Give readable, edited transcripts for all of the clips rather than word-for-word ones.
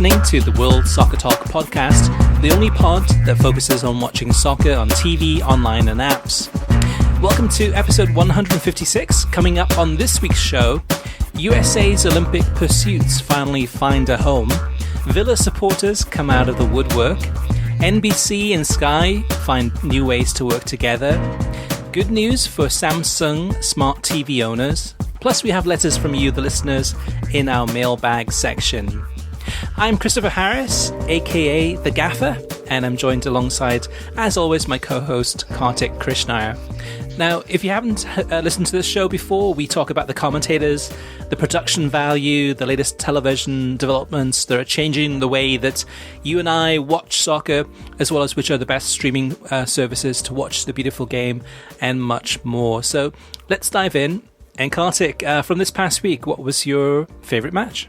listening to the World Soccer Talk podcast, the only pod that focuses on watching soccer on TV, online and apps. Welcome to episode 156. Coming up on this week's show, USA's Olympic pursuits finally find a home, Villa supporters come out of the woodwork, NBC and Sky find new ways to work together, good news for Samsung smart TV owners, plus we have letters from you, the listeners, in our mailbag section. I'm Christopher Harris, aka The Gaffer, and I'm joined alongside, as always, my co-host Kartik Krishnaiyer. Now, if you haven't listened to this show before, we talk about the commentators, the production value, the latest television developments that are changing the way that you and I watch soccer, as well as which are the best streaming services to watch the beautiful game, and much more. So let's dive in. And Kartik, from this past week, what was your favourite match?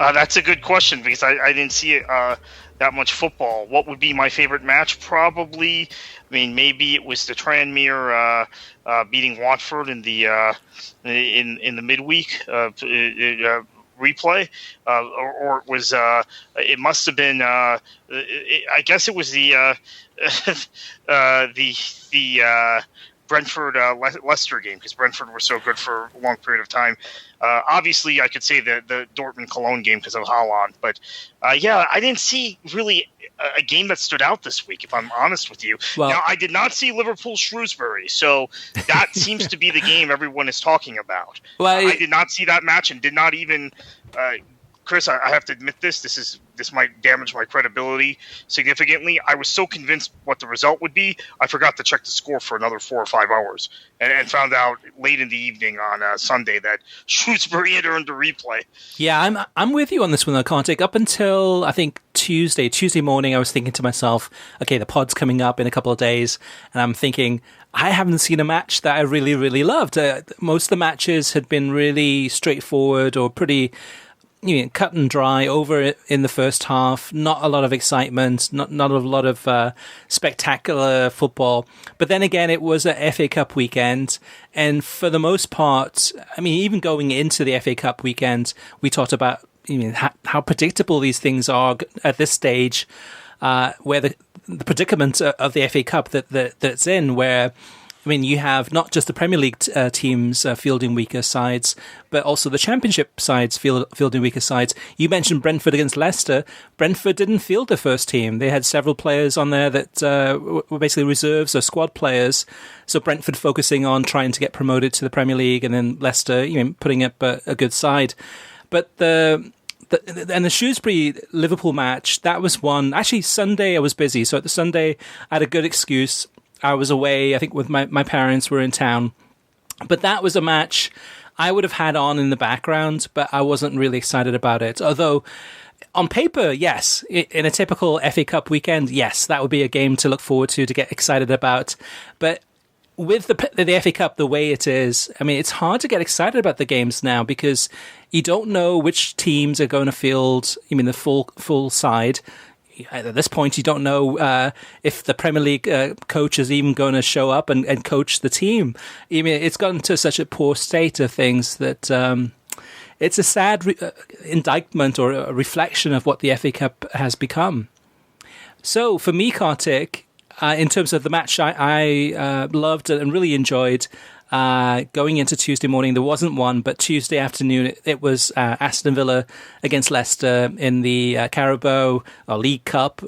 That's a good question because I didn't see that much football. What would be my favorite match? Probably, maybe it was the Tranmere beating Watford in the midweek replay, or it was. It must have been. I guess it was the Brentford Leicester game because Brentford were so good for a long period of time. Obviously, I could say the Dortmund Cologne game because of Haaland, but I didn't see really a game that stood out this week, if I'm honest with you. Well, now, I did not see Liverpool-Shrewsbury, so that seems to be the game everyone is talking about. Well, I did not see that match and did not even Chris, I have to admit this might damage my credibility significantly. I was so convinced what the result would be, I forgot to check the score for another 4 or 5 hours and found out late in the evening on Sunday that Shrewsbury had earned a replay. Yeah, I'm with you on this one, though, Kartik. Up until, I think, Tuesday morning, I was thinking to myself, okay, the pod's coming up in a couple of days, and I'm thinking, I haven't seen a match that I really, really loved. Most of the matches had been really straightforward or pretty cut and dry over in the first half. Not a lot of excitement, not a lot of spectacular football. But then again, it was a FA Cup weekend, and for the most part, even going into the FA Cup weekend, we talked about how predictable these things are at this stage, where the predicament of the FA Cup that's in, where you have not just the Premier League teams fielding weaker sides, but also the Championship sides fielding weaker sides. You mentioned Brentford against Leicester. Brentford didn't field the first team. They had several players on there that were basically reserves or squad players. So Brentford focusing on trying to get promoted to the Premier League, and then Leicester putting up a good side. But the Shrewsbury-Liverpool match, that was one. Actually, Sunday I was busy. So at the Sunday, I had a good excuse. I was away, I think, with my parents were in town. But that was a match I would have had on in the background, but I wasn't really excited about it. Although, on paper, yes, in a typical FA Cup weekend, yes, that would be a game to look forward to get excited about. But with the FA Cup the way it is, it's hard to get excited about the games now because you don't know which teams are going to field, the full side. At this point, you don't know if the Premier League coach is even going to show up and coach the team. It's gotten to such a poor state of things that it's a sad indictment or a reflection of what the FA Cup has become. So for me, Kartik, in terms of the match I loved and really enjoyed, going into Tuesday morning, there wasn't one, but Tuesday afternoon, it was Aston Villa against Leicester in the Carabao League Cup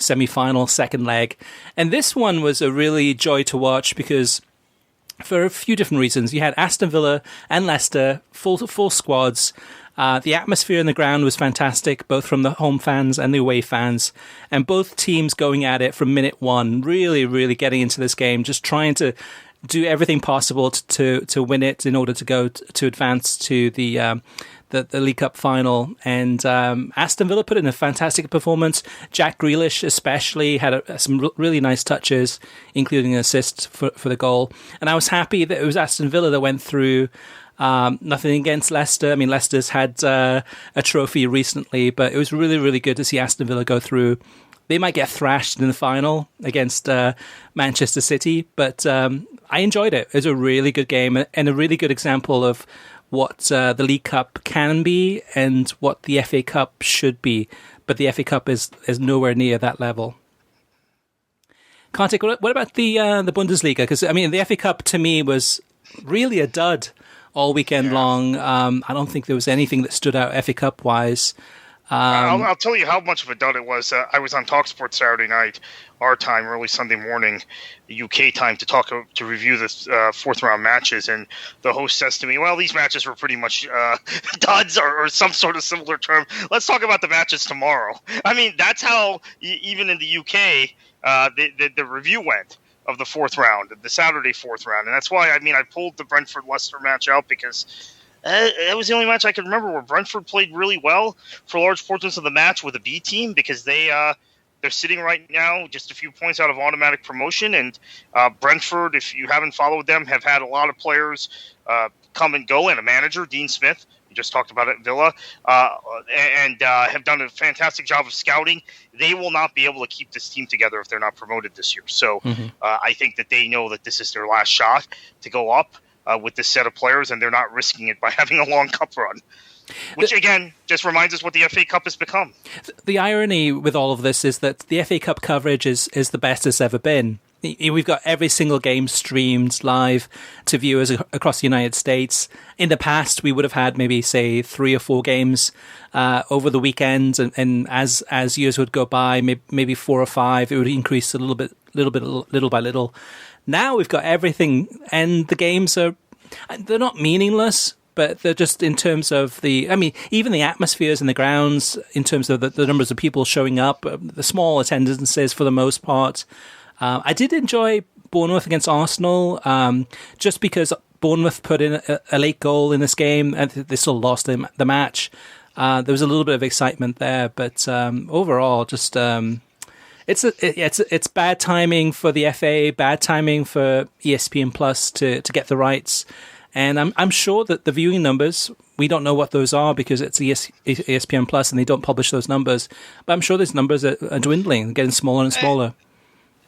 semi-final second leg. And this one was a really joy to watch because for a few different reasons. You had Aston Villa and Leicester, full squads. The atmosphere in the ground was fantastic, both from the home fans and the away fans, and both teams going at it from minute one, really, really getting into this game, just trying to do everything possible to win it in order to go to advance to the League Cup final. And Aston Villa put in a fantastic performance. Jack Grealish especially had some really nice touches, including an assist for the goal. And I was happy that it was Aston Villa that went through. Nothing against Leicester. Leicester's had a trophy recently, but it was really, really good to see Aston Villa go through. They might get thrashed in the final against Manchester City, but I enjoyed it. It was a really good game and a really good example of what the League Cup can be and what the FA Cup should be. But the FA Cup is nowhere near that level. Kartik, what about the Bundesliga? Because, I mean, the FA Cup to me was really a dud all weekend long. I don't think there was anything that stood out FA Cup-wise. I'll tell you how much of a dud it was. I was on TalkSport Saturday night, our time, early Sunday morning, UK time, to review the fourth round matches, and the host says to me, "Well, these matches were pretty much duds or some sort of similar term. Let's talk about the matches tomorrow." I mean, that's how even in the UK the review went of the fourth round, the Saturday fourth round, and that's why I pulled the Brentford-Leicester match out because. That was the only match I could remember where Brentford played really well for large portions of the match with a B team because they're sitting right now just a few points out of automatic promotion. And Brentford, if you haven't followed them, have had a lot of players come and go, and a manager, Dean Smith, we just talked about it at Villa, and have done a fantastic job of scouting. They will not be able to keep this team together if they're not promoted this year. So I think that they know that this is their last shot to go up. With this set of players, and they're not risking it by having a long cup run. Which, again, just reminds us what the FA Cup has become. The irony with all of this is that the FA Cup coverage is the best it's ever been. We've got every single game streamed live to viewers across the United States. In the past, we would have had maybe, say, 3 or 4 games over the weekend, and as years would go by, maybe 4 or 5, it would increase a little by little. Now we've got everything, and the games they're not meaningless, but they're just in terms of even the atmospheres in the grounds, in terms of the numbers of people showing up, the small attendances for the most part. I did enjoy Bournemouth against Arsenal, just because Bournemouth put in a late goal in this game, and they still lost the match. There was a little bit of excitement there, but overall, just... It's bad timing for the FA, bad timing for ESPN Plus to get the rights, and I'm sure that the viewing numbers, we don't know what those are because it's ESPN Plus and they don't publish those numbers, but I'm sure those numbers are dwindling, getting smaller and smaller.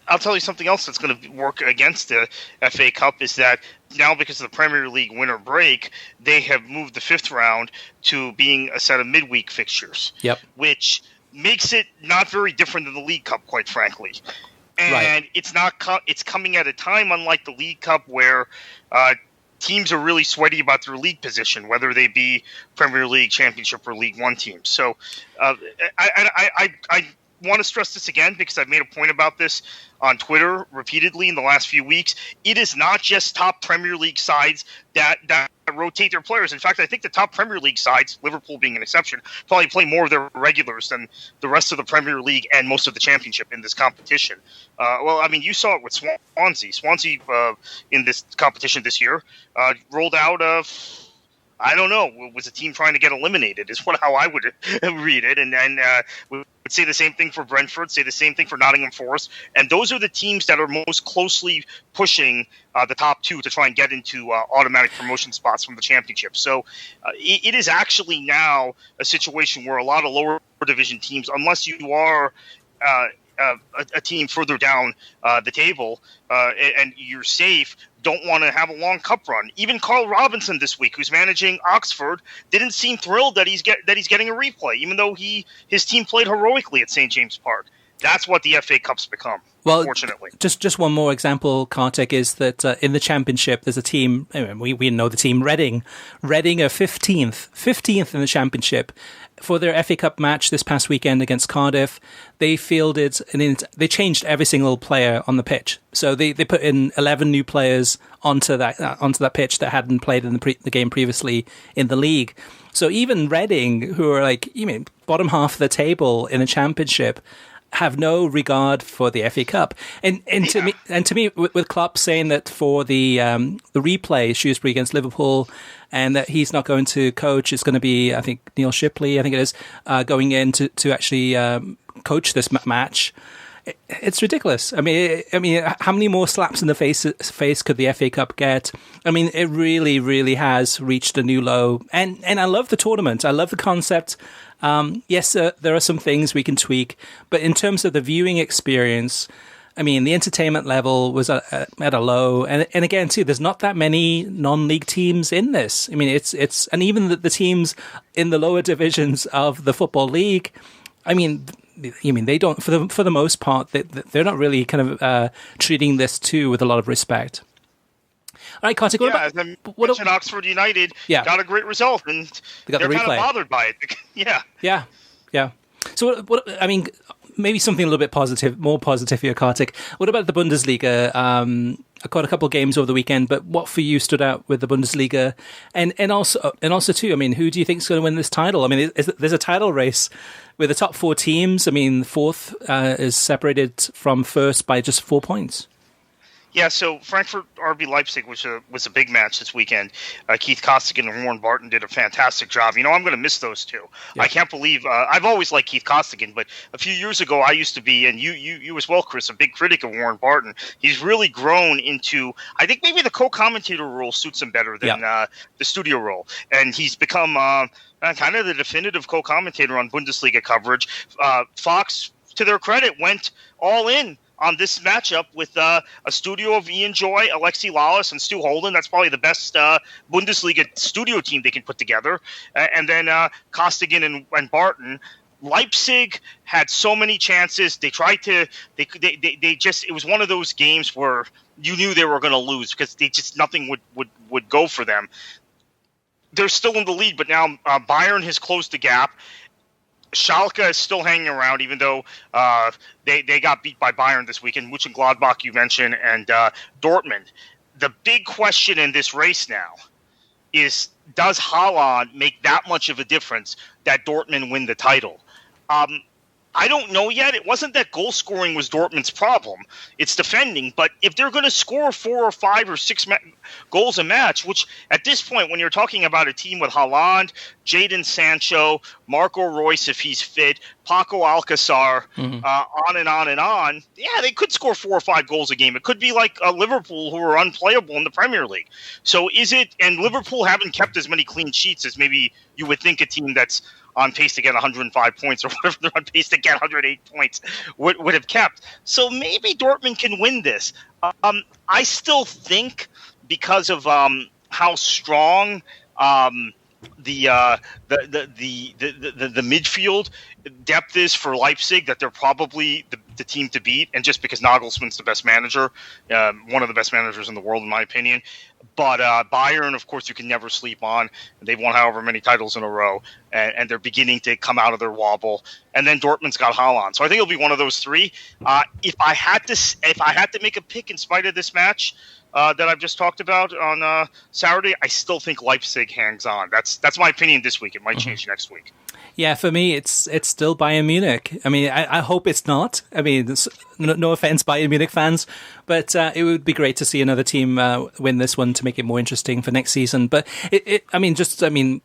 I'll tell you something else that's going to work against the FA Cup is that now, because of the Premier League winter break, they have moved the fifth round to being a set of midweek fixtures, which makes it not very different than the League Cup, quite frankly. And it's not. It's coming at a time, unlike the League Cup, where teams are really sweaty about their league position, whether they be Premier League, Championship, or League One teams. So I want to stress this again because I've made a point about this on Twitter repeatedly in the last few weeks. It is not just top Premier League sides that rotate their players. In fact, I think the top Premier League sides, Liverpool being an exception, probably play more of their regulars than the rest of the Premier League and most of the Championship in this competition. You saw it with Swansea. Swansea in this competition this year rolled out of... I don't know. Was a team trying to get eliminated? Is how I would read it, and we would say the same thing for Brentford. Say the same thing for Nottingham Forest, and those are the teams that are most closely pushing the top 2 to try and get into automatic promotion spots from the Championship. So it is actually now a situation where a lot of lower division teams, unless you are a team further down the table and you're safe, don't want to have a long cup run. Even Carl Robinson this week, who's managing Oxford, didn't seem thrilled that he's getting a replay, even though his team played heroically at St. James Park. That's what the FA Cup's become, unfortunately. Just one more example, Kartik, is that in the Championship, there's a team, we know the team, Reading are 15th in the Championship. For their FA Cup match this past weekend against Cardiff, they they changed every single player on the pitch. So they put in 11 new players onto that pitch that hadn't played in the game previously in the league. So even Reading, who are bottom half of the table in the Championship, have no regard for the FA Cup. And to me, with Klopp saying that for the replay, Shrewsbury against Liverpool, and that he's not going to coach, it's going to be, I think, Neil Shipley, going in to actually coach this match. It's ridiculous. I mean, how many more slaps in the face could the FA Cup get? I mean, it really, really has reached a new low. And I love the tournament. I love the concept. Yes, there are some things we can tweak, but in terms of the viewing experience, I mean, the entertainment level was at a low, and again too, there's not that many non-league teams in this. I mean, it's and even the teams in the lower divisions of the Football League, I mean, they don't, for the most part, they're not really kind of treating this too with a lot of respect. All right, Kartik, what about Oxford United got a great result, and they're kind of bothered by it. Yeah. So, I mean, maybe something a little bit more positive here, Kartik. What about the Bundesliga? I caught a couple of games over the weekend, but what for you stood out with the Bundesliga? And also too, I mean, who do you think is going to win this title? I mean, there's a title race with the top 4 teams. I mean, fourth is separated from first by just 4 points. Yeah, so Frankfurt RB Leipzig was a big match this weekend. Keith Costigan and Warren Barton did a fantastic job. I'm going to miss those two. Yeah. I can't believe I've always liked Keith Costigan, but a few years ago I used to be, and you as well, Chris, a big critic of Warren Barton. He's really grown into, I think maybe the co-commentator role suits him better than the studio role, and he's become kind of the definitive co-commentator on Bundesliga coverage. Fox, to their credit, went all in on this matchup with a studio of Ian Joy, Alexi Lalas, and Stu Holden. That's probably the best Bundesliga studio team they can put together. And then Costigan and Barton. Leipzig had so many chances. They tried to. They just. It was one of those games where you knew they were going to lose because nothing would go for them. They're still in the lead, but now Bayern has closed the gap. Schalke is still hanging around, even though they got beat by Bayern this weekend. Mönchengladbach, you mentioned, and Dortmund. The big question in this race now is, does Haaland make that much of a difference that Dortmund win the title? I don't know yet. It wasn't that goal scoring was Dortmund's problem. It's defending. But if they're going to score 4 or 5 or 6 goals a match, which at this point, when you're talking about a team with Haaland, Jadon Sancho, Marco Reus if he's fit, Paco Alcacer, on and on and on, they could score 4 or 5 goals a game. It could be like Liverpool, who are unplayable in the Premier League. So is it – and Liverpool haven't kept as many clean sheets as maybe you would think a team that's on pace to get 105 points or whatever they're on pace to get 108 points would have kept. So maybe Dortmund can win this. I still think because of how strong the midfield depth is for Leipzig, that they're probably the team to beat, and just because Nagelsmann's the best manager, one of the best managers in the world in my opinion. But Bayern, of course, you can never sleep on. They've won however many titles in a row, and they're beginning to come out of their wobble. And then Dortmund's got Haaland, so I think it'll be one of those three. If I had to make a pick in spite of this match that I've just talked about on Saturday, I still think Leipzig hangs on. That's my opinion this week. It might change next week. Yeah, for me, it's still Bayern Munich. I mean, I hope it's not. I mean, no offense, Bayern Munich fans, but it would be great to see another team win this one to make it more interesting for next season. But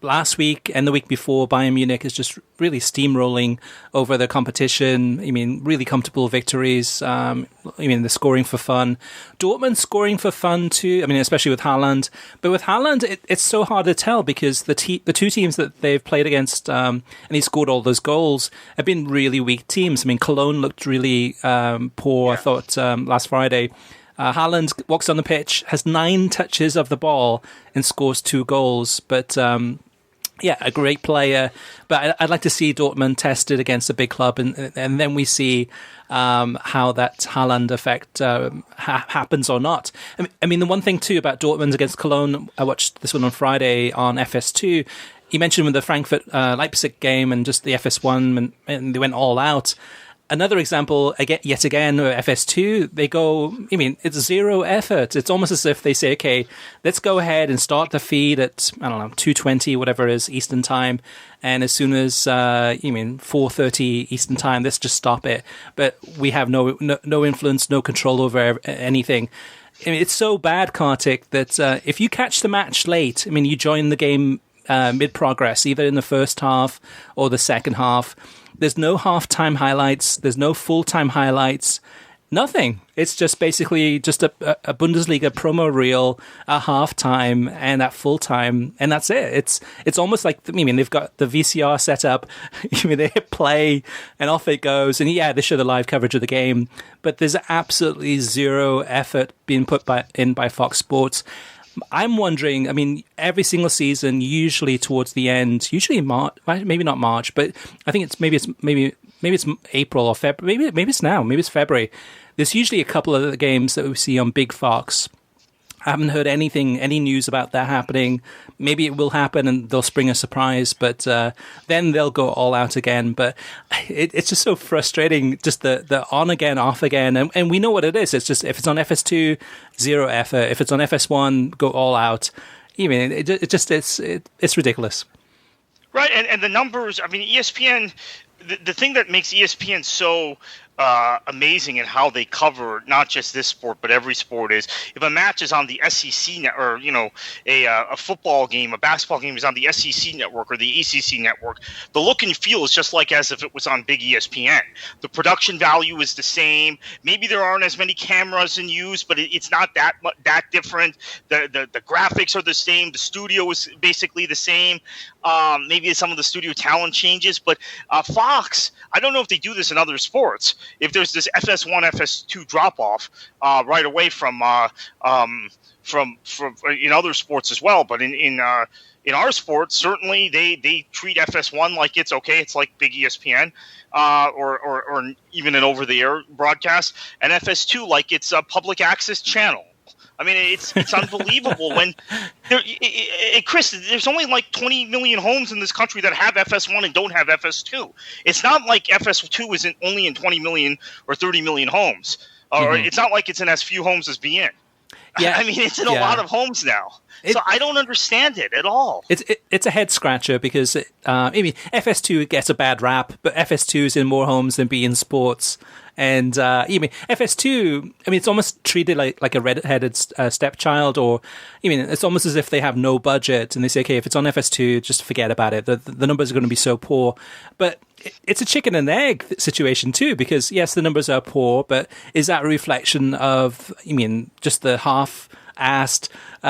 last week and the week before, Bayern Munich is just really steamrolling over the competition. I mean, really comfortable victories. They're scoring for fun. Dortmund scoring for fun too. I mean, especially with Haaland. But with Haaland, it's so hard to tell because the two teams that they've played against, and he scored all those goals, have been really weak teams. I mean, Cologne looked really poor, I thought, last Friday. Haaland walks on the pitch, has 9 touches of the ball and scores 2 goals. But a great player. But I'd like to see Dortmund tested against a big club, and then we see how that Haaland effect happens or not. I mean, the one thing too about Dortmund against Cologne, I watched this one on Friday on FS2. You mentioned with the Frankfurt Leipzig game and just the FS1, and they went all out. Another example, yet again, FS2, they go, it's zero effort. It's almost as if they say, okay, let's go ahead and start the feed at, 2:20, whatever it is, Eastern time. And as soon as, 4:30 Eastern time, let's just stop it. But we have no influence, no control over anything. I mean, it's so bad, Kartik, that if you catch the match late, you join the game mid-progress, either in the first half or the second half. There's no half-time highlights. There's no full-time highlights. Nothing. It's just basically just a Bundesliga promo reel at halftime and at full time, and that's it. It's almost like, I mean, they've got the VCR set up. I mean, they hit play and off it goes, and yeah, they show the live coverage of the game, but there's absolutely zero effort being put in by Fox Sports. I'm wondering, I mean, every single season, usually towards the end, usually in March, maybe not March, but I think maybe it's April or February, maybe it's now, maybe it's February. There's usually a couple of the games that we see on Big Fox. I haven't heard any news about that happening. Maybe it will happen and they'll spring a surprise, but then they'll go all out again. But it's just so frustrating, just the on again, off again. And we know what it is. It's just, if it's on FS2, zero effort. If it's on FS1, go all out. Even it's ridiculous. Right, and the numbers, I mean, ESPN, the thing that makes ESPN so amazing in how they cover not just this sport but every sport is, if a match is on the SEC net, or a football game, a basketball game is on the SEC network or the ACC network, the look and feel is just like as if it was on big ESPN. The production value is the same. Maybe there aren't as many cameras in use, but it's not that different. The graphics are the same. The studio is basically the same. Maybe some of the studio talent changes, but Fox, I don't know if they do this in other sports. If there's this FS1, FS2 drop off right away from in other sports as well, but in our sports, certainly they treat FS1 like it's okay. It's like big ESPN, or even an over-the-air broadcast, and FS2 like it's a public access channel. I mean, it's unbelievable when Chris, there's only like 20 million homes in this country that have FS1 and don't have FS2. It's not like FS2 isn't only in 20 million or 30 million homes, or it's not like it's in as few homes as BN. Yeah, I mean, it's in a lot of homes now. So I don't understand it at all. It's a head scratcher because I mean, FS2 gets a bad rap, but FS2 is in more homes than BN Sports. And I mean, FS2, I mean, it's almost treated like a red-headed stepchild, or I mean, it's almost as if they have no budget and they say, okay, if it's on FS2, just forget about it. The numbers are going to be so poor. But it's a chicken and egg situation too, because yes, the numbers are poor, but is that a reflection of, I mean, just the half-assed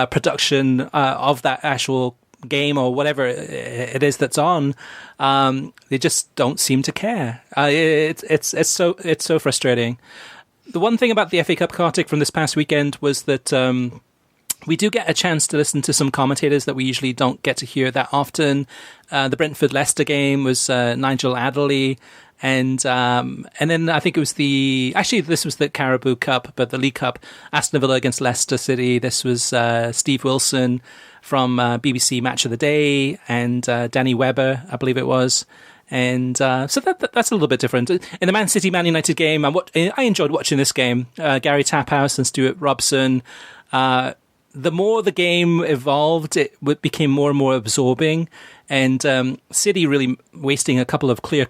production of that actual game or whatever it is that's on? They just don't seem to care. It's so frustrating. The one thing about the FA Cup, Kartik, from this past weekend was that we do get a chance to listen to some commentators that we usually don't get to hear that often. The Brentford-Leicester game was Nigel Adderley, and then I think it was this was the Carabao Cup, but the League Cup, Aston Villa against Leicester City. This was Steve Wilson from BBC Match of the Day, and Danny Webber, I believe it was. And so that's a little bit different. In the Man City-Man United game, I enjoyed watching this game. Gary Taphouse and Stuart Robson. The more the game evolved, it became more and more absorbing. And City really wasting a couple of clear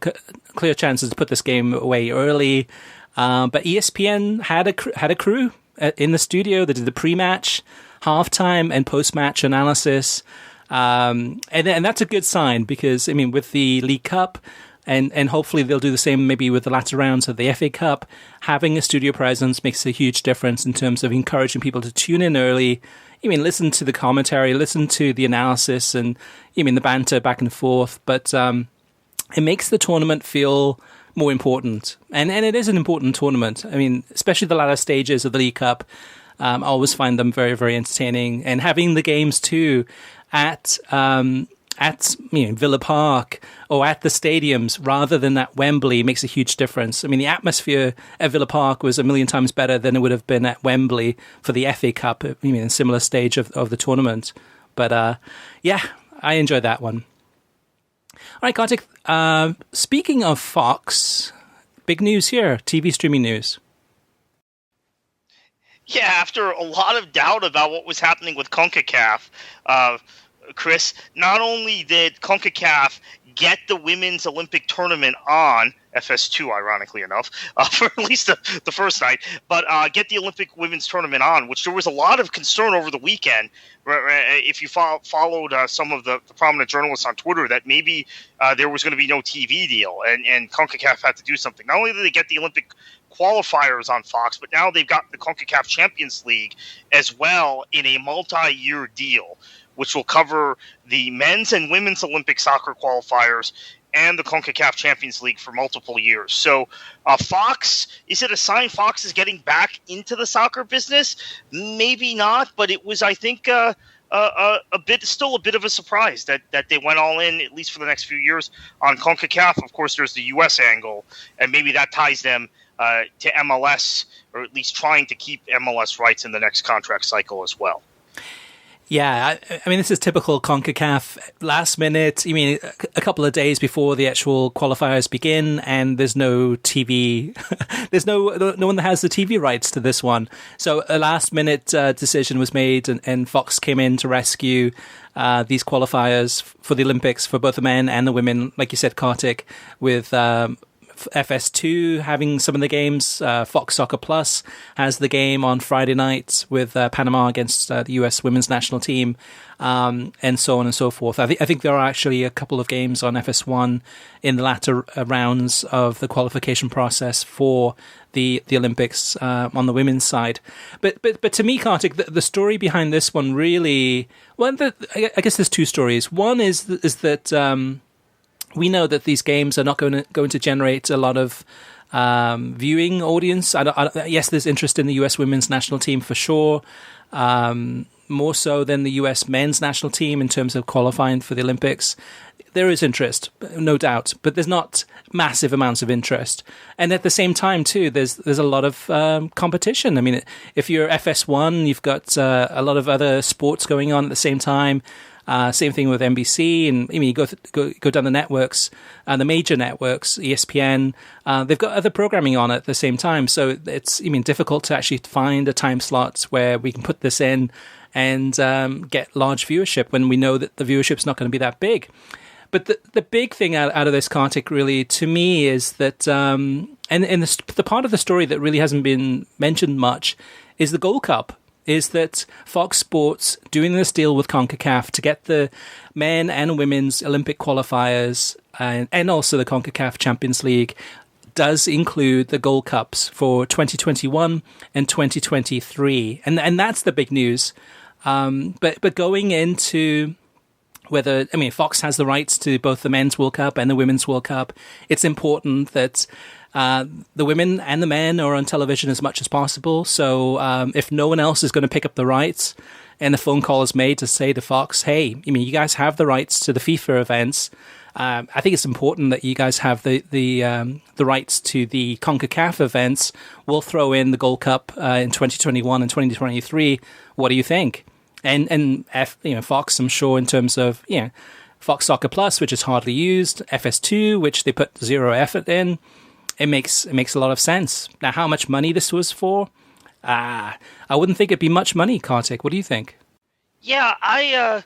chances to put this game away early. But ESPN had a crew in the studio. They did the pre-match, halftime, and post-match analysis. And that's a good sign because, I mean, with the League Cup, and hopefully they'll do the same maybe with the latter rounds of the FA Cup, having a studio presence makes a huge difference in terms of encouraging people to tune in early. I mean, listen to the commentary, listen to the analysis, and I mean the banter back and forth. But it makes the tournament feel more important, and it is an important tournament. I mean, especially the latter stages of the League Cup. I always find them very, very entertaining, and having the games too at Villa Park or at the stadiums rather than at Wembley makes a huge difference. I mean, the atmosphere at Villa Park was a million times better than it would have been at Wembley for the FA Cup, I mean, a similar stage of the tournament. But yeah, I enjoyed that one. All right, Kartik, speaking of Fox, big news here, TV streaming news. Yeah, after a lot of doubt about what was happening with CONCACAF, Chris, not only did CONCACAF get the Women's Olympic Tournament on FS2, ironically enough, for at least the first night, but get the Olympic Women's Tournament on, which there was a lot of concern over the weekend. If you followed some of the prominent journalists on Twitter, that maybe there was going to be no TV deal, and CONCACAF had to do something. Not only did they get the Olympic qualifiers on Fox, but now they've got the CONCACAF Champions League as well in a multi-year deal, which will cover the men's and women's Olympic soccer qualifiers and the CONCACAF Champions League for multiple years. So Fox, is it a sign Fox is getting back into the soccer business? Maybe not, but it was, I think, still a bit of a surprise that they went all in, at least for the next few years, on CONCACAF. Of course, there's the U.S. angle, and maybe that ties them to MLS, or at least trying to keep MLS rights in the next contract cycle as well. Yeah, I mean, this is typical CONCACAF. Last minute, a couple of days before the actual qualifiers begin, and there's no TV. There's no one that has the TV rights to this one. So a last minute decision was made, and Fox came in to rescue these qualifiers for the Olympics for both the men and the women, like you said, Kartik, with FS2 having some of the games. Fox Soccer Plus has the game on Friday night with Panama against the US women's national team, and so on and so forth. I think there are actually a couple of games on FS1 in the latter rounds of the qualification process for the Olympics on the women's side. But to me, Kartik, the story behind this one really, I guess there's two stories. One is that we know that these games are not going to generate a lot of viewing audience. Yes, there's interest in the U.S. women's national team for sure, more so than the U.S. men's national team in terms of qualifying for the Olympics. There is interest, no doubt, but there's not massive amounts of interest. And at the same time, too, there's a lot of competition. I mean, if you're FS1, you've got a lot of other sports going on at the same time. Same thing with NBC, and you go down the networks, the major networks, ESPN. They've got other programming on at the same time, so it's difficult to actually find a time slot where we can put this in and get large viewership when we know that the viewership's not going to be that big. But the big thing out of this, Kartik, really, to me, is that, and the part of the story that really hasn't been mentioned much is the Gold Cup. Is that Fox Sports doing this deal with CONCACAF to get the men and women's Olympic qualifiers and also the CONCACAF Champions League does include the Gold Cups for 2021 and 2023. And that's the big news. But going into whether, Fox has the rights to both the Men's World Cup and the Women's World Cup, it's important that the women and the men are on television as much as possible. So if no one else is going to pick up the rights and the phone call is made to say to Fox, hey, you guys have the rights to the FIFA events. I think it's important that you guys have the rights to the CONCACAF events. We'll throw in the Gold Cup in 2021 and 2023. What do you think? And Fox, I'm sure, in terms of Fox Soccer Plus, which is hardly used, FS2, which they put zero effort in. It makes a lot of sense. Now, how much money this was for? I wouldn't think it'd be much money, Kartik. What do you think? Yeah,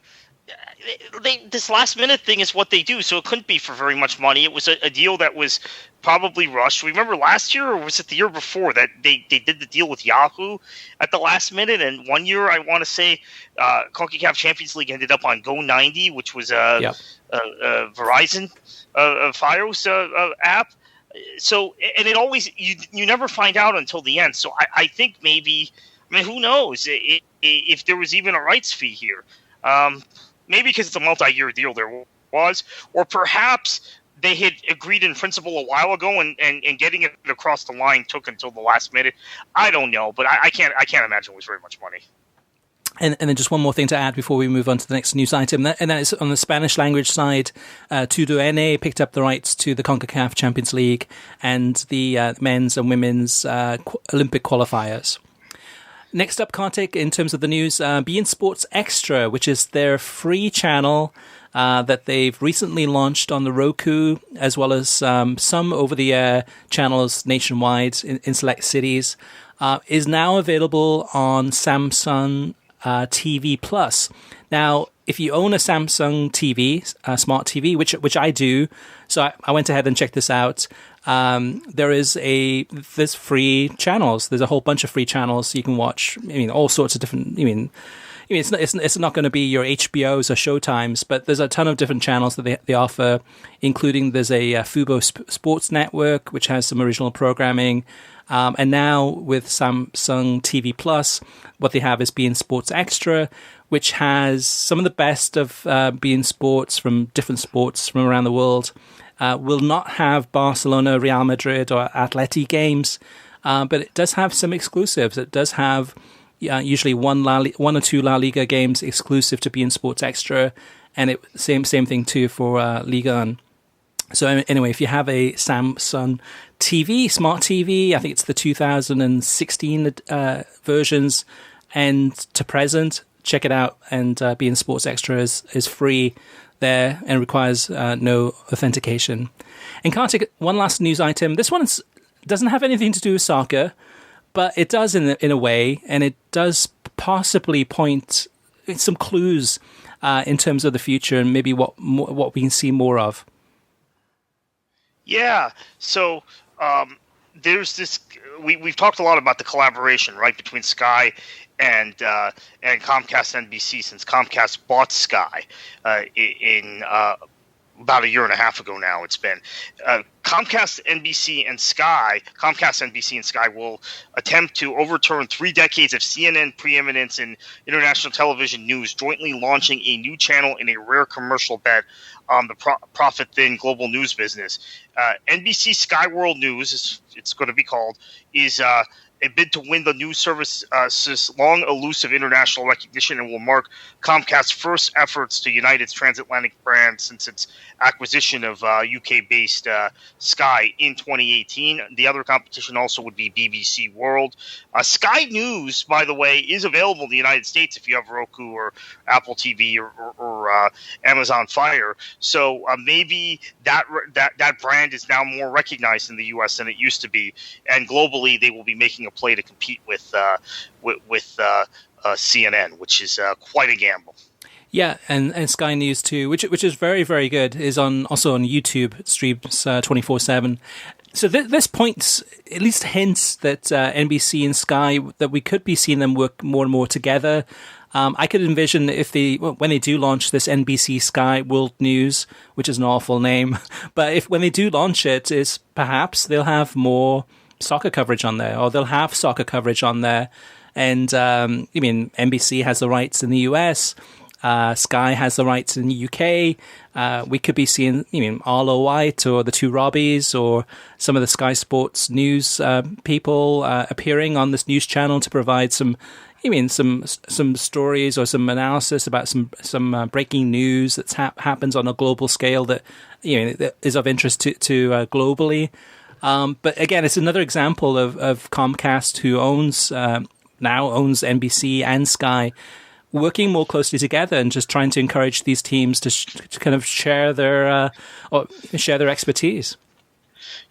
this last minute thing is what they do, so it couldn't be for very much money. It was a deal that was probably rushed. Remember last year, or was it the year before, that they did the deal with Yahoo at the last minute? And one year, I want to say, CONCACAF Champions League ended up on Go90, which was a Verizon Fios app. So, and it always, you never find out until the end. So I think maybe, who knows if there was even a rights fee here. Maybe because it's a multi-year deal there was, or perhaps they had agreed in principle a while ago and getting it across the line took until the last minute. I don't know, but I can't imagine it was very much money. And then just one more thing to add before we move on to the next news item, and that is on the Spanish language side, Tudor picked up the rights to the CONCACAF Champions League and the men's and women's Olympic qualifiers. Next up, Kartik, in terms of the news, beIN Sports Extra, which is their free channel that they've recently launched on the Roku, as well as some over-the-air channels nationwide in select cities, is now available on Samsung TV Plus. Now, if you own a Samsung TV, a smart TV, which I do, so I went ahead and checked this out. There's free channels. There's a whole bunch of free channels you can watch. All sorts of different. mean, it's not going to be your HBOs or Showtimes, but there's a ton of different channels that they offer, including there's a Fubo Sports Network, which has some original programming. And now with Samsung TV Plus, what they have is beIN Sports Extra, which has some of the best of beIN Sports from different sports from around the world. Will not have Barcelona, Real Madrid, or Atleti games, but it does have some exclusives. It does have usually one or two La Liga games exclusive to beIN Sports Extra, and same thing too for Liga 1. So anyway, if you have a Samsung TV, smart TV, I think it's the 2016 versions, and to present, check it out. And beIN Sports Extra is free there and requires no authentication. And Kartik, one last news item. This one doesn't have anything to do with soccer, but it does in a way, and it does possibly point some clues in terms of the future and maybe what we can see more of. Yeah. So there's this. We've talked a lot about the collaboration, right, between Sky and Comcast NBC since Comcast bought Sky in about a year and a half ago now. It's been Comcast NBC and Sky will attempt to overturn 3 decades of CNN preeminence in international television news, jointly launching a new channel in a rare commercial bet on the profit-thin global news business. NBC Sky World News, as it's going to be called, is a bid to win the news service's long elusive international recognition and will mark Comcast's first efforts to unite its transatlantic brand since its acquisition of UK-based Sky in 2018. The other competition also would be BBC World. Sky News, by the way, is available in the United States if you have Roku or Apple TV or Amazon Fire. So maybe that brand is now more recognized in the U.S. than it used to be, and globally they will be making a play to compete with CNN, which is quite a gamble. Yeah, and Sky News too, which is very, very good, is also on YouTube. It streams 24/7. So this points, at least hints that NBC and Sky, that we could be seeing them work more and more together. I could envision when they do launch this NBC Sky World News, which is an awful name, but when they do launch it, is perhaps they'll have more soccer coverage on there, or they'll have soccer coverage on there. And NBC has the rights in the US. Sky has the rights in the UK. We could be seeing, Arlo White or the two Robbies or some of the Sky Sports news people appearing on this news channel to provide some stories or some analysis about some breaking news that happens on a global scale that that is of interest to globally. But again, it's another example of Comcast, who now owns NBC and Sky, working more closely together and just trying to encourage these teams to kind of share their expertise.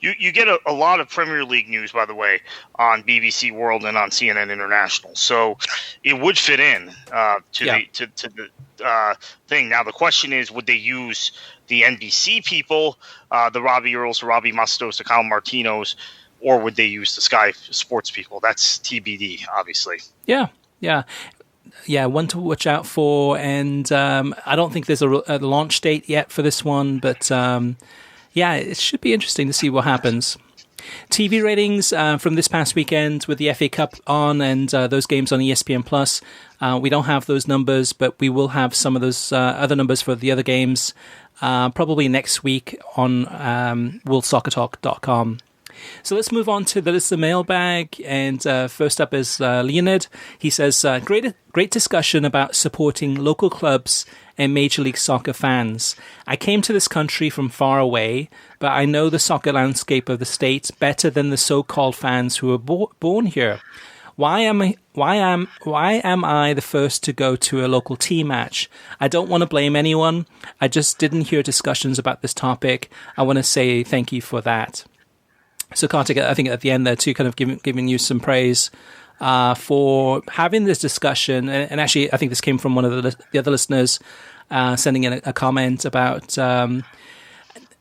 You get a lot of Premier League news, by the way, on BBC World and on CNN International, so it would fit in to the thing. Now the question is, would they use the NBC people, the Robbie Earls, the Robbie Mustos, the Kyle Martinos, or would they use the Sky Sports people? That's TBD, obviously. Yeah. One to watch out for, and I don't think there's a launch date yet for this one, but it should be interesting to see what happens. TV ratings from this past weekend with the FA Cup on and those games on ESPN Plus. We don't have those numbers, but we will have some of those other numbers for the other games probably next week on worldsoccertalk.com. So let's move on to the listener mailbag, and first up is Leonid. He says, great discussion about supporting local clubs and Major League Soccer fans. I came to this country from far away, but I know the soccer landscape of the States better than the so-called fans who were born here. Why am I the first to go to a local team match? I don't want to blame anyone. I just didn't hear discussions about this topic. I want to say thank you for that. So Kartik, I think at the end there too, kind of giving you some praise for having this discussion. And actually, I think this came from one of the other listeners sending in a comment about,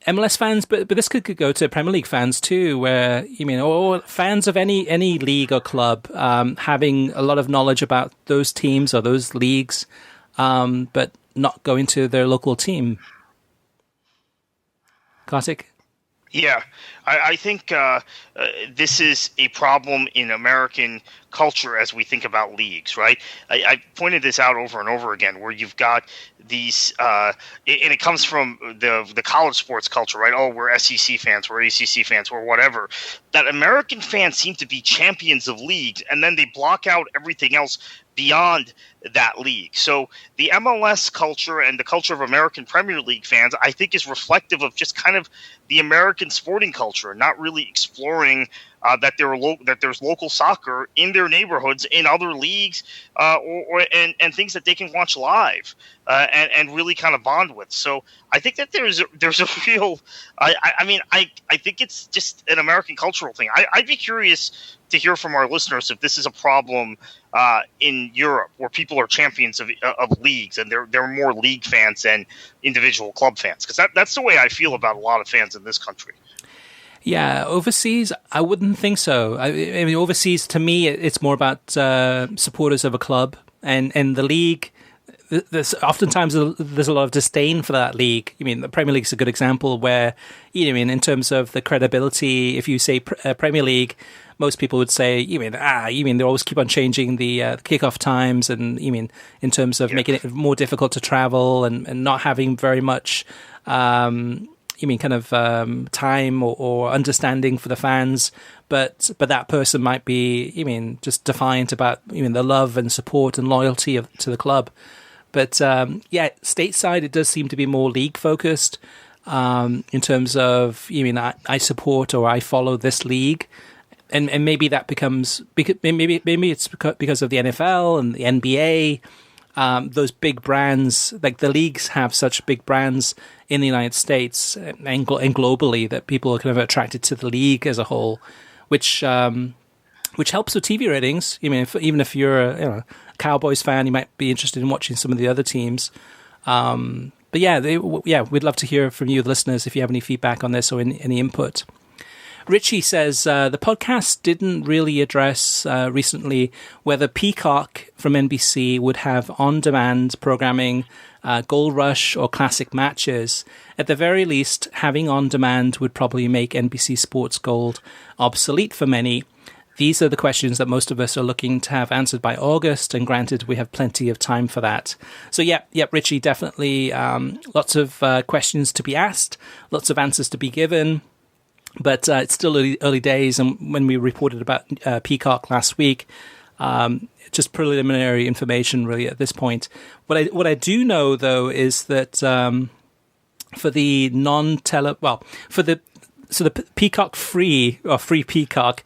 MLS fans, but this could go to Premier League fans too, where or fans of any league or club, having a lot of knowledge about those teams or those leagues, but not going to their local team. Kartik? Yeah, I think this is a problem in American culture as we think about leagues, right? I pointed this out over and over again, where you've got these, and it comes from the college sports culture, right? Oh, we're SEC fans, we're ACC fans, we're whatever. That American fans seem to be champions of leagues, and then they block out everything else beyond that league. So the MLS culture and the culture of American Premier League fans, I think, is reflective of just kind of the American sporting culture, not really exploring that there's local soccer in their neighborhoods, in other leagues, and things that they can watch live and really kind of bond with. So I think that there's a real. I think it's just an American cultural thing. I'd be curious to hear from our listeners if this is a problem in Europe, where people are champions of leagues and they're more league fans than individual club fans, because that's the way I feel about a lot of fans in this country. Yeah, overseas, I wouldn't think so. I mean, overseas, to me, it's more about supporters of a club, and the league. There's oftentimes there's a lot of disdain for that league. I mean, the Premier League's a good example where, in terms of the credibility, if you say Premier League, most people would say, you mean they always keep on changing the kickoff times, and in terms of making it more difficult to travel and not having very much. Time or understanding for the fans, but that person might be, just defiant about, the love and support and loyalty to the club. But stateside, it does seem to be more league focused in terms of, I support or I follow this league. And maybe that becomes, maybe it's because of the NFL and the NBA. Those big brands, like the leagues have such big brands in the United States and globally, that people are kind of attracted to the league as a whole, which helps with TV ratings. Even if you're a Cowboys fan, you might be interested in watching some of the other teams. But we'd love to hear from you, the listeners, if you have any feedback on this or any input. Richie says the podcast didn't really address recently whether Peacock from NBC would have on-demand programming, Gold Rush or classic matches. At the very least, having on-demand would probably make NBC Sports Gold obsolete for many. These are the questions that most of us are looking to have answered by August, and granted, we have plenty of time for that. So, Richie, definitely lots of questions to be asked, lots of answers to be given. But it's still early days, and when we reported about Peacock last week, just preliminary information really at this point. What I do know though is that for the the Peacock free or free Peacock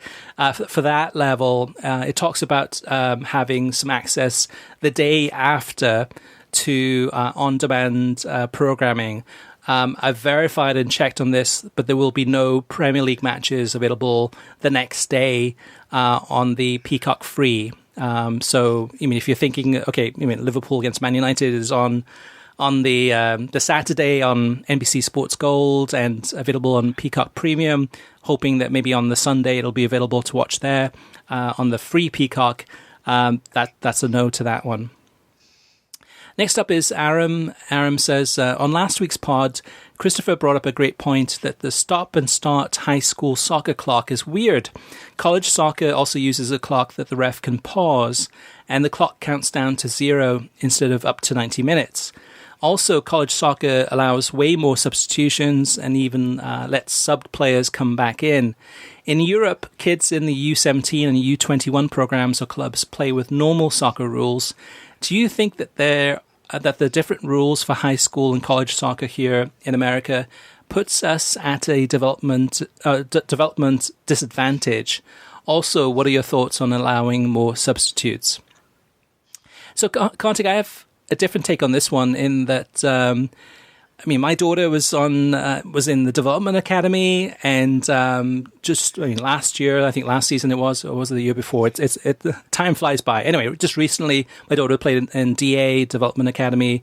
for that level, it talks about having some access the day after to on-demand programming. I've verified and checked on this, but there will be no Premier League matches available the next day on the Peacock Free. So, if you're thinking, okay, Liverpool against Man United is on the Saturday on NBC Sports Gold and available on Peacock Premium, hoping that maybe on the Sunday it'll be available to watch there on the free Peacock. That's a no to that one. Next up is Aram. Aram says, on last week's pod, Christopher brought up a great point that the stop and start high school soccer clock is weird. College soccer also uses a clock that the ref can pause, and the clock counts down to 0 instead of up to 90 minutes. Also, college soccer allows way more substitutions and even lets sub players come back in. In Europe, kids in the U17 and U21 programs or clubs play with normal soccer rules. Do you think that the different rules for high school and college soccer here in America puts us at a development disadvantage? Also, what are your thoughts on allowing more substitutes? So, Kartik, I have a different take on this one in that, my daughter was in the development academy, and last season it was, or was it the year before? Time flies by. Anyway, just recently, my daughter played in DA, Development Academy,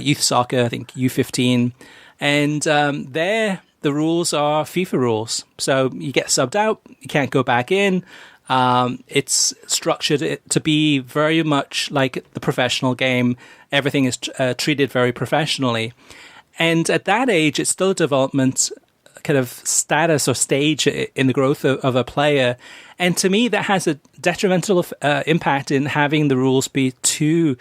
youth soccer, I think U15, And there, the rules are FIFA rules. So you get subbed out, you can't go back in. It's structured to be very much like the professional game. Everything is treated very professionally. And at that age, it's still a development kind of status or stage in the growth of a player. And to me, that has a detrimental impact in having the rules be too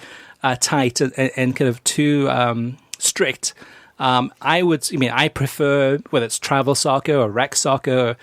tight and kind of too strict. I prefer, whether it's travel soccer or rec soccer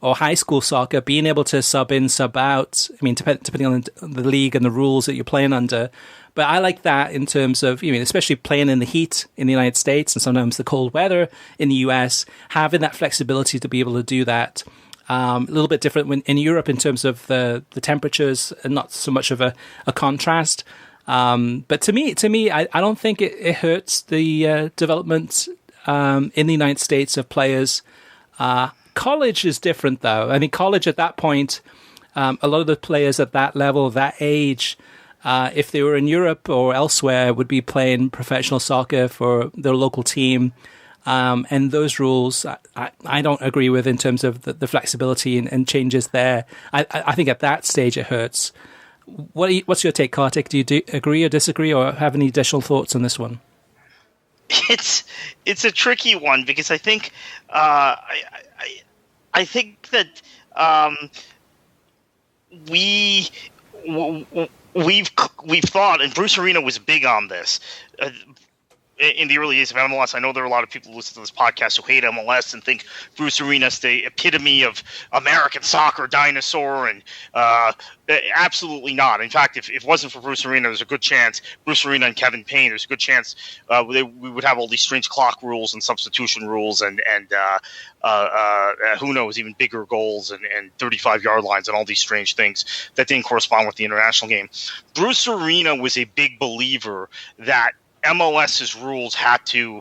or high school soccer, being able to sub in, sub out. I mean, depending on the league and the rules that you're playing under. But I like that in terms of, especially playing in the heat in the United States and sometimes the cold weather in the US, having that flexibility to be able to do that. A little bit different in Europe in terms of the temperatures and not so much of a contrast. But to me, I don't think it hurts the development in the United States of players. College is different, though. I mean, college at that point, a lot of the players at that level, that age, if they were in Europe or elsewhere, would be playing professional soccer for their local team. And those rules, I don't agree with in terms of the flexibility and changes there. I think at that stage it hurts. What's your take, Kartik? Do you agree or disagree, or have any additional thoughts on this one? It's a tricky one because I think I think that we've thought, and Bruce Arena was big on this in the early days of MLS. I know there are a lot of people who listen to this podcast who hate MLS and think Bruce Arena's the epitome of American soccer dinosaur, and absolutely not. In fact, if it wasn't for Bruce Arena, there's a good chance Bruce Arena and Kevin Payne, there's a good chance we would have all these strange clock rules and substitution rules and who knows, even bigger goals and 35-yard lines and all these strange things that didn't correspond with the international game. Bruce Arena was a big believer that MLS's rules had to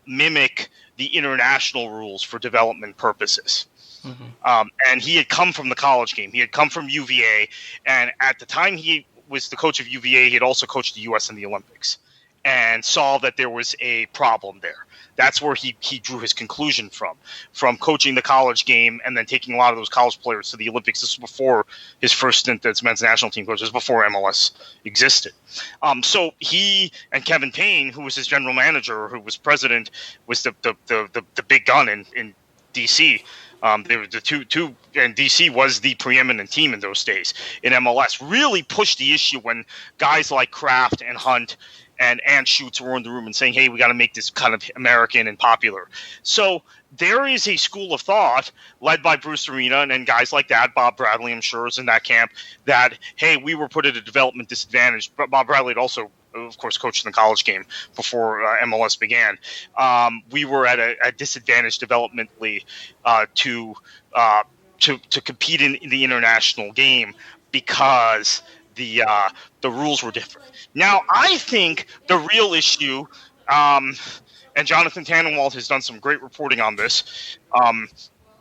mimic the international rules for development purposes. Mm-hmm. And he had come from the college game. He had come from UVA. And at the time he was the coach of UVA, he had also coached the U.S. in the Olympics and saw that there was a problem there. That's where he drew his conclusion from coaching the college game and then taking a lot of those college players to the Olympics. This was before his first stint as men's national team coach. This was before MLS existed. So he and Kevin Payne, who was his general manager, who was president, was the big gun in D.C. They were the two, and DC was the preeminent team in those days in MLS. Really pushed the issue when guys like Kraft and Hunt and Anschutz were in the room and saying, hey, we got to make this kind of American and popular. So there is a school of thought led by Bruce Arena and guys like that, Bob Bradley, I'm sure, is in that camp, that, hey, we were put at a development disadvantage. But Bob Bradley had also, of course, coached in the college game before MLS began. We were at a disadvantage developmentally to compete in the international game because the rules were different. Now, I think the real issue, and Jonathan Tannenwald has done some great reporting on this,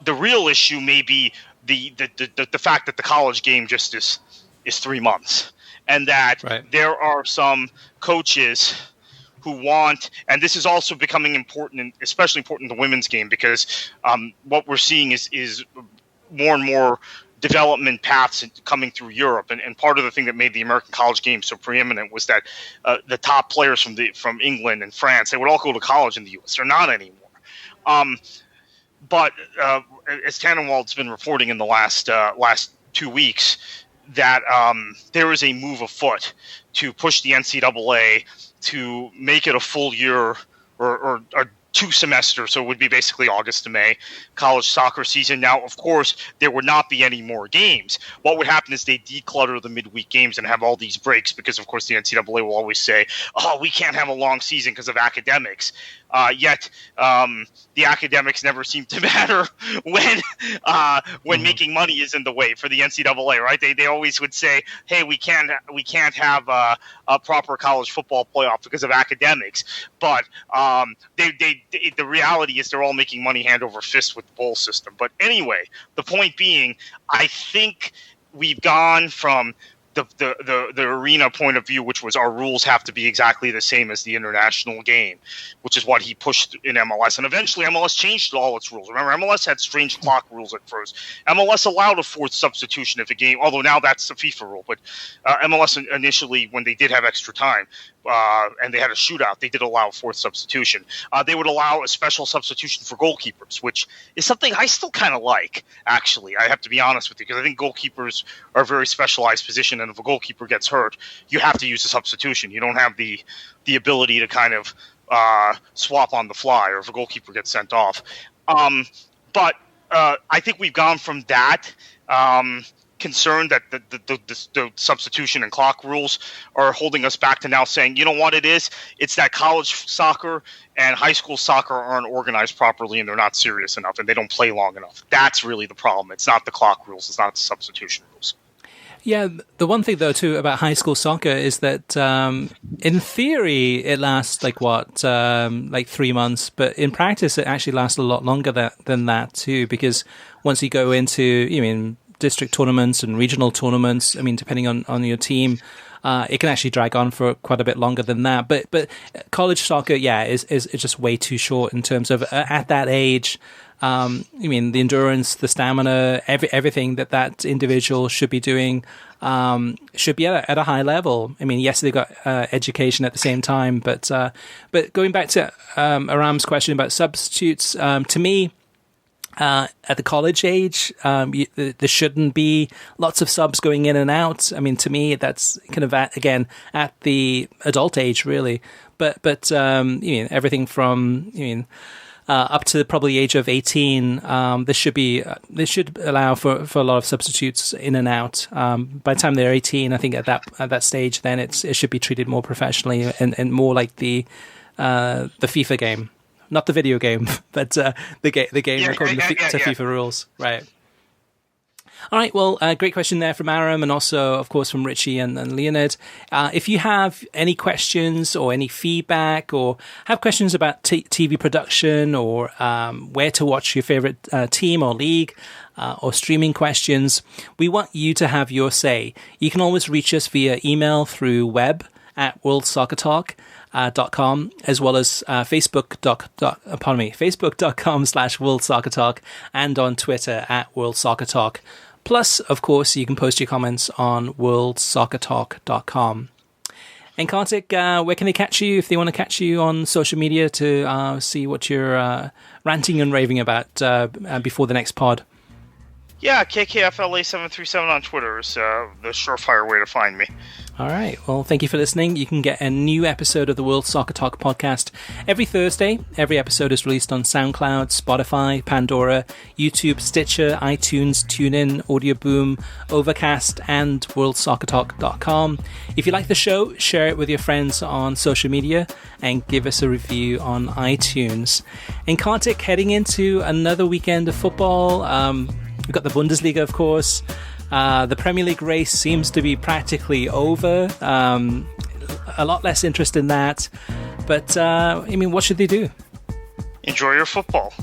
the real issue may be the fact that the college game just is 3 months. And that there are some coaches who want, and this is also becoming important, and especially important in the women's game, because what we're seeing is more and more development paths coming through Europe, and part of the thing that made the American college game so preeminent was that the top players from England and France, they would all go to college in the U.S. They're not anymore. But as Tannenwald's been reporting in the last 2 weeks, that there is a move afoot to push the NCAA to make it a full year or 2 semesters, so it would be basically August to May college soccer season. Now, of course, there would not be any more games. What would happen is they declutter the midweek games and have all these breaks because, of course, the NCAA will always say, oh, we can't have a long season because of academics. Yet the academics never seem to matter when making money is in the way for the NCAA, right? They always would say, hey, we can't have a proper college football playoff because of academics. But the reality is they're all making money hand over fist with the bowl system. But anyway, the point being, I think we've gone from the arena point of view, which was our rules have to be exactly the same as the international game, which is what he pushed in MLS. And eventually MLS changed all its rules. Remember, MLS had strange clock rules at first. MLS allowed a fourth substitution if a game, although now that's a FIFA rule. But MLS initially, when they did have extra time, and they had a shootout, they did allow a fourth substitution. They would allow a special substitution for goalkeepers, which is something I still kind of like, actually. I have to be honest with you, because I think goalkeepers are a very specialized position, and if a goalkeeper gets hurt, you have to use a substitution. You don't have the ability to kind of swap on the fly, or if a goalkeeper gets sent off. But I think we've gone from that concerned that the substitution and clock rules are holding us back to now saying, you know what it is? It's that college soccer and high school soccer aren't organized properly, and they're not serious enough, and they don't play long enough. That's really the problem. It's not the clock rules. It's not the substitution rules. Yeah, the one thing, though, too, about high school soccer is that in theory it lasts like 3 months, but in practice it actually lasts a lot longer than that, too, because once you go into, district tournaments and regional tournaments, depending on your team, it can actually drag on for quite a bit longer than that. But college soccer, is just way too short in terms of at that age. The endurance, the stamina, everything that individual should be doing should be at a high level. Yes, they've got education at the same time, but going back to Aram's question about substitutes, to me, at the college age, there shouldn't be lots of subs going in and out. To me, that's kind of at the adult age, really. But everything from up to probably age of 18, this should allow for a lot of substitutes in and out. By the time they're 18, I think at that stage, then it should be treated more professionally and more like the FIFA game. Not the video game, but the game according to FIFA rules. Right. All right, well, great question there from Aram, and also, of course, from Richie and Leonard. If you have any questions or any feedback, or have questions about TV production, or where to watch your favorite team or league, or streaming questions, we want you to have your say. You can always reach us via email through web at worldsoccertalk.com, as well as facebook.com/worldsoccertalk, and on Twitter at worldsoccertalk. Plus, of course, you can post your comments on worldsoccertalk.com. And Kartik, where can they catch you if they want to catch you on social media to see what you're ranting and raving about before the next pod? Yeah, KKFLA737 on Twitter is the surefire way to find me. All right. Well, thank you for listening. You can get a new episode of the World Soccer Talk podcast every Thursday. Every episode is released on SoundCloud, Spotify, Pandora, YouTube, Stitcher, iTunes, TuneIn, Audio Boom, Overcast, and worldsoccertalk.com. If you like the show, share it with your friends on social media and give us a review on iTunes. And Kartik, heading into another weekend of football. We've got the Bundesliga, of course. The Premier League race seems to be practically over. A lot less interest in that. But, what should they do? Enjoy your football.